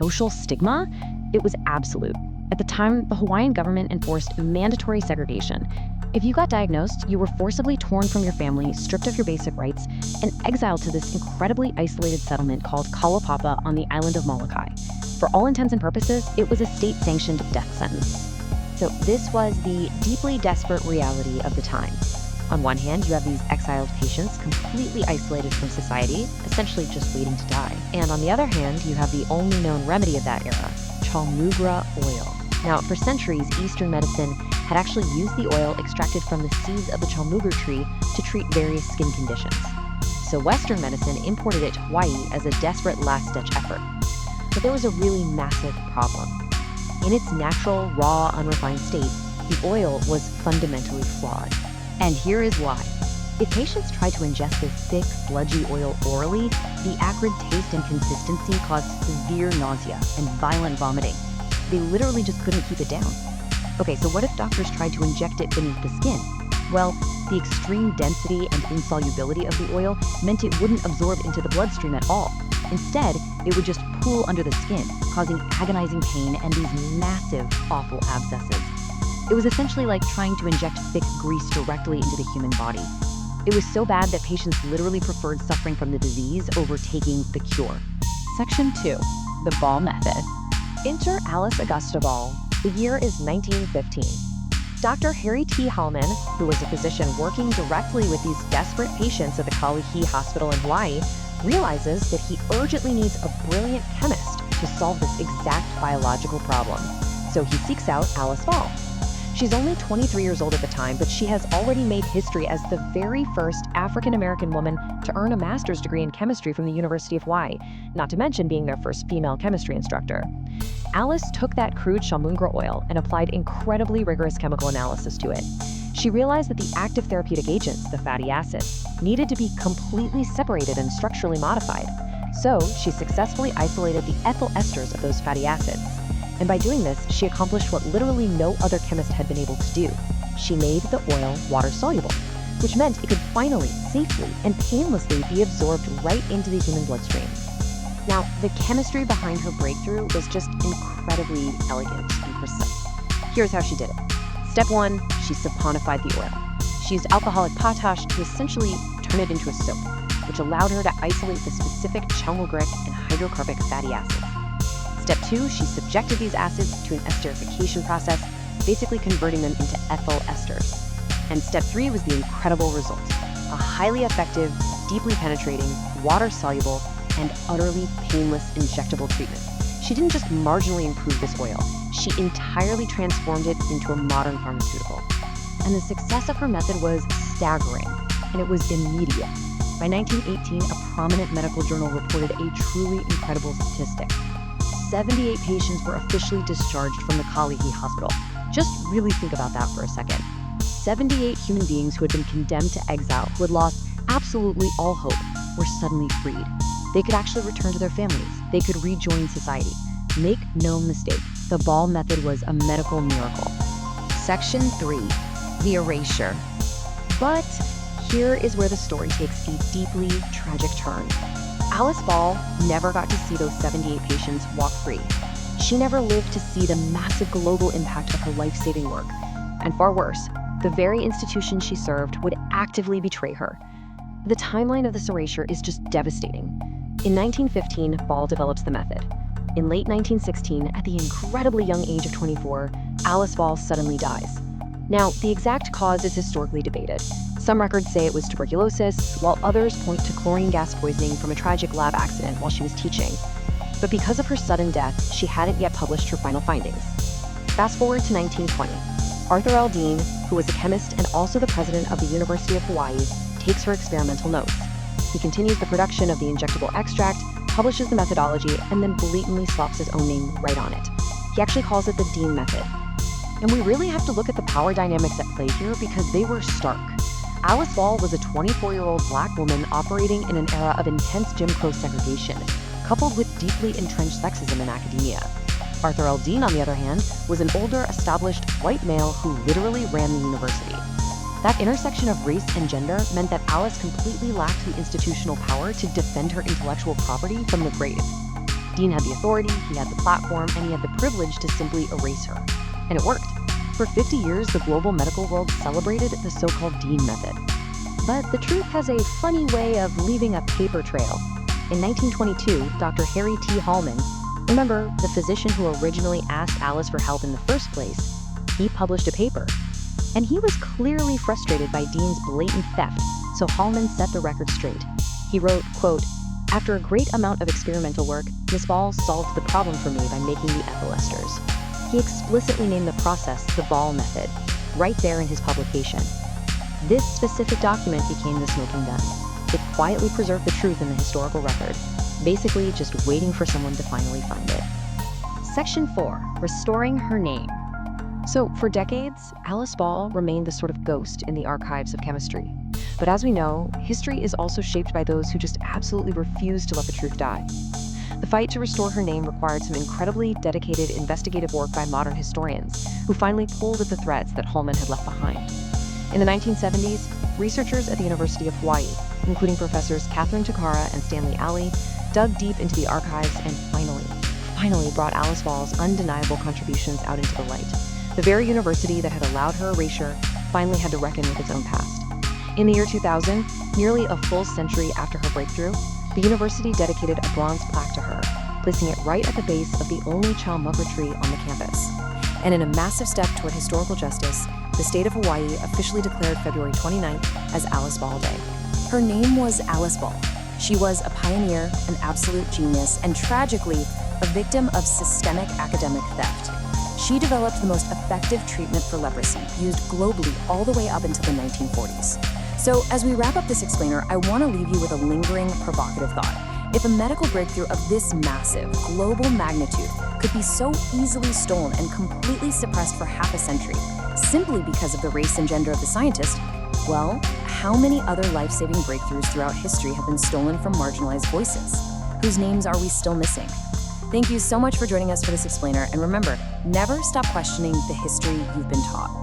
social stigma, it was absolute. At the time, the Hawaiian government enforced mandatory segregation. If you got diagnosed, you were forcibly torn from your family, stripped of your basic rights, and exiled to this incredibly isolated settlement called Kalaupapa on the island of Molokai. For all intents and purposes, it was a state-sanctioned death sentence. So this was the deeply desperate reality of the time. On one hand, you have these exiled patients completely isolated from society, essentially just waiting to die. And on the other hand, you have the only known remedy of that era, chalmugra oil. Now, for centuries, Eastern medicine had actually used the oil extracted from the seeds of the chalmugra tree to treat various skin conditions. So Western medicine imported it to Hawaii as a desperate last-ditch effort. But there was a really massive problem. In its natural, raw, unrefined state, the oil was fundamentally flawed. And here is why. If patients tried to ingest this thick, sludgy oil orally, the acrid taste and consistency caused severe nausea and violent vomiting. They literally just couldn't keep it down. Okay, so what if doctors tried to inject it beneath the skin? Well, the extreme density and insolubility of the oil meant it wouldn't absorb into the bloodstream at all. Instead, it would just pool under the skin, causing agonizing pain and these massive, awful abscesses. It was essentially like trying to inject thick grease directly into the human body. It was so bad that patients literally preferred suffering from the disease over taking the cure. Section 2. The Ball Method. Enter Alice Augusta Ball. The year is 1915. Dr. Harry T. Hallman, who was a physician working directly with these desperate patients at the Kalihi Hospital in Hawaii, realizes that he urgently needs a brilliant chemist to solve this exact biological problem. So he seeks out Alice Ball. She's only 23 years old at the time, but she has already made history as the very first African-American woman to earn a master's degree in chemistry from the University of Hawaii, not to mention being their first female chemistry instructor. Alice took that crude chalmungra oil and applied incredibly rigorous chemical analysis to it. She realized that the active therapeutic agents, the fatty acids, needed to be completely separated and structurally modified. So she successfully isolated the ethyl esters of those fatty acids. And by doing this, she accomplished what literally no other chemist had been able to do. She made the oil water-soluble, which meant it could finally, safely, and painlessly be absorbed right into the human bloodstream. Now, the chemistry behind her breakthrough was just incredibly elegant and precise. Here's how she did it. Step 1, she saponified the oil. She used alcoholic potash to essentially turn it into a soap, which allowed her to isolate the specific chalmugric and hydrocarbonic fatty acids. Step 2, she subjected these acids to an esterification process, basically converting them into ethyl esters. And step 3 was the incredible result: a highly effective, deeply penetrating, water-soluble, and utterly painless injectable treatment. She didn't just marginally improve this oil, she entirely transformed it into a modern pharmaceutical. And the success of her method was staggering, and it was immediate. By 1918, a prominent medical journal reported a truly incredible statistic. 78 patients were officially discharged from the Kalihi Hospital. Just really think about that for a second. 78 human beings who had been condemned to exile, who had lost absolutely all hope, were suddenly freed. They could actually return to their families. They could rejoin society. Make no mistake, the Ball method was a medical miracle. Section 3. The Erasure. But here is where the story takes a deeply tragic turn. Alice Ball never got to see those 78 patients walk free. She never lived to see the massive global impact of her life-saving work. And far worse, the very institution she served would actively betray her. The timeline of this erasure is just devastating. In 1915, Ball develops the method. In late 1916, at the incredibly young age of 24, Alice Ball suddenly dies. Now, the exact cause is historically debated. Some records say it was tuberculosis, while others point to chlorine gas poisoning from a tragic lab accident while she was teaching. But because of her sudden death, she hadn't yet published her final findings. Fast forward to 1920. Arthur L. Dean, who was a chemist and also the president of the University of Hawaii, takes her experimental notes. He continues the production of the injectable extract, publishes the methodology, and then blatantly slaps his own name right on it. He actually calls it the Dean method. And we really have to look at the power dynamics at play here because they were stark. Alice Ball was a 24-year-old Black woman operating in an era of intense Jim Crow segregation, coupled with deeply entrenched sexism in academia. Arthur L. Dean, on the other hand, was an older, established white male who literally ran the university. That intersection of race and gender meant that Alice completely lacked the institutional power to defend her intellectual property from the grave. Dean had the authority, he had the platform, and he had the privilege to simply erase her. And it worked. For 50 years, the global medical world celebrated the so-called Dean method. But the truth has a funny way of leaving a paper trail. In 1922, Dr. Harry T. Hallman, remember the physician who originally asked Alice for help in the first place, he published a paper. And he was clearly frustrated by Dean's blatant theft, so Hallman set the record straight. He wrote, quote, "After a great amount of experimental work, Miss Ball solved the problem for me by making the ethyl esters." He explicitly named the process the Ball method, right there in his publication. This specific document became the smoking gun. It quietly preserved the truth in the historical record, basically just waiting for someone to finally find it. Section 4. Restoring her name. So, for decades, Alice Ball remained the sort of ghost in the archives of chemistry. But as we know, history is also shaped by those who just absolutely refuse to let the truth die. The fight to restore her name required some incredibly dedicated investigative work by modern historians, who finally pulled at the threads that Hallman had left behind. In the 1970s, researchers at the University of Hawaii, including professors Catherine Takara and Stanley Alley, dug deep into the archives and finally brought Alice Ball's undeniable contributions out into the light. The very university that had allowed her erasure finally had to reckon with its own past. In the year 2000, nearly a full century after her breakthrough, the university dedicated a bronze plaque to her, placing it right at the base of the only Kalaupapa tree on the campus. And in a massive step toward historical justice, the state of Hawaii officially declared February 29th as Alice Ball Day. Her name was Alice Ball. She was a pioneer, an absolute genius, and tragically, a victim of systemic academic theft. She developed the most effective treatment for leprosy, used globally all the way up until the 1940s. So as we wrap up this explainer, I want to leave you with a lingering, provocative thought. If a medical breakthrough of this massive, global magnitude could be so easily stolen and completely suppressed for half a century, simply because of the race and gender of the scientist, well, how many other life-saving breakthroughs throughout history have been stolen from marginalized voices? Whose names are we still missing? Thank you so much for joining us for this explainer, and remember, never stop questioning the history you've been taught.